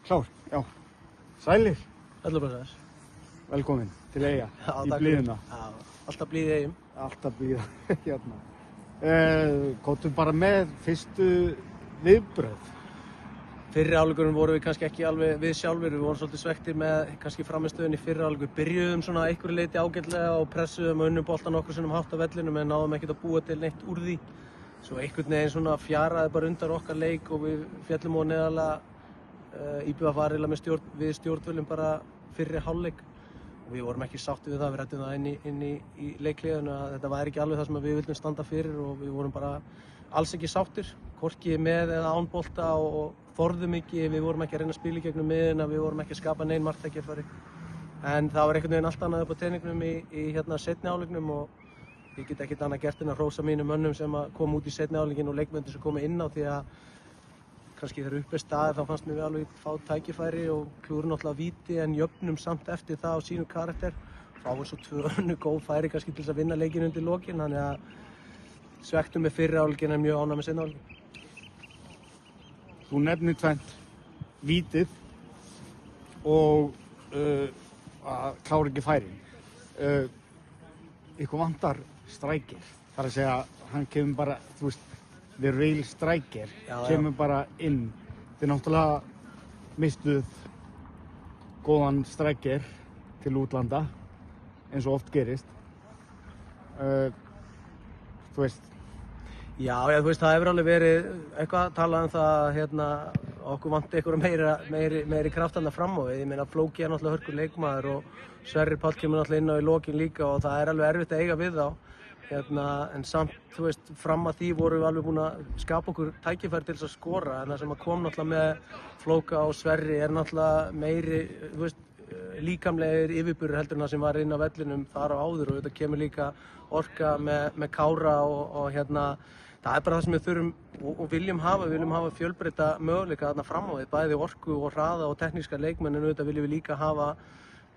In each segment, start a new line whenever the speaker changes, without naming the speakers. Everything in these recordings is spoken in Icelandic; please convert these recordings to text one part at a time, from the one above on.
Klár, já. Sælir,
Öllu bara þess.
velkomin til Eyja í
takk
blíðuna.
fyrir. Já, alltaf blíð í Eyjum.
Alltaf blíða hérna. Komum bara með fyrstu viðbrögð.
Fyrri hálfleikurinn vorum við kannski ekki alveg við sjálfur, við vorum svolítið svektir með kannski frammistöðunni í fyrri hálfleik. Við byrjuðum svona einhverju leyti ágætlega og pressuðum og unnum boltann nokkrum sinnum hátt á vellinum en náðum ekkert að búa til neitt úr því. Svo einhvern veginn svona fjaraði bara undan okkar leik og við féllum á neðarlega IBVF var eiginlega við stjórnvölum bara fyrri hálfleik. Við vorum ekki sátti við það, við ræddum það inn í leikliðinu að þetta væri ekki alveg það sem við vildum standa fyrir og við vorum bara alls ekki sáttir, hvorki með eða án bolta og þorðum ekki, við vorum ekki að reyna að spila í gegnum miðjuna, við vorum ekki að skapa nein marktækifæri. En það var einhvern veginn allt annað upp á teningnum í seinni hálfleiknum og ég get ekkert annað gert en að hrósa mínum mönnum sem kom út í seinni hálfleikinn og leikmennirnir sem komu inn á því að kannski þegar upp er staðið þá fannst mér við alveg fá tækifæri og klúrum náttúrulega víti en jöfnum samt eftir það á sínum karakter. Fáum svo 2 önnur góð færi kannski til þess að vinna leikinn undir lokin, þannig að svektum með fyrri hálfleikinn en mjög ánægð með seinni hálfleikinn.
Þú nefnir tvennt, vítið og að klára ekki færin. Ykkur vantar strækir, þar að segja hann kemur bara, þú veist, the real striker, kemur bara inn. Þið náttúrulega mistuð góðan striker til útlanda, eins og oft gerist. Þú veist.
Já, þú veist, það hefur alveg verið eitthvað talað það okkur vanti einhverja meiri kraft þarna fram á við. Ég meina, Flóki er náttúrulega hörkur leikmaður og Sverrir Páll kemur náttúrulega inn á í lokin líka og það er alveg erfitt að eiga við þá. En samt, þú veist, fram að því vorum við alveg búin að skapa okkur tækifæri til þess að skora en það sem kom náttúrulega með Flóka og Sverri er náttúrulega meiri, þú veist, líkamlegir yfirburðir heldur en það sem var inn á vellinum þar á áður og þetta kemur líka orka með Kára og það er bara það sem við þurfum og viljum hafa fjölbreytta möguleika þarna fram á við, bæði orku og hraða og tekníska leikmenn en auðvitað viljum við líka hafa,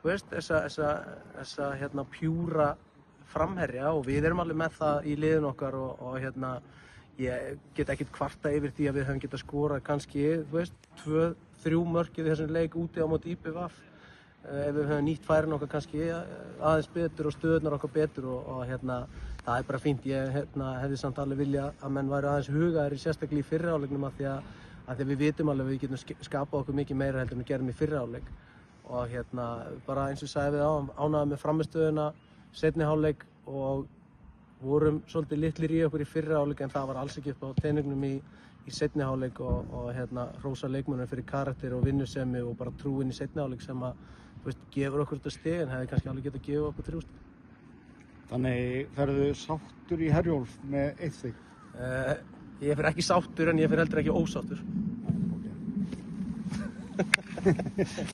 þú veist, þessa pjúra framherja og við erum alveg með það í liðinu okkar og ég get ekkert kvarta yfir því að við höfum getað skorað kannski, þú veist, 2-3 mörk í þessum leik úti á móti IBVF. Ef við höfum nýtt færin okkar kannski aðeins betur og stöðurnar okkar betur og það er bara fínt. Ég hefði samt alveg vilja að menn væru aðeins hugaðir sérstaklega í fyrri hálfleiknum af því að við vitum alveg að við getum skapað okkur mikið meira heldur en við gerum í fyrri hálfleik og bara eins og sagði við ánægðir með frammistöðuna seinni hálfleik og vorum svolítið litlir í okkur í fyrri hálfleik en það var alls ekki upp á teningnum í seinni hálfleik og hrósa leikmönnum fyrir karakter og vinnusemi og bara trúin í seinni hálfleik sem að gefur okkur þetta stig en hefði kannski alveg getað að gefa okkur 3 stig. Þannig
ferðu sáttur í Herjólf með 1 stig?
Ég fer ekki sáttur en ég fer heldur ekki ósáttur.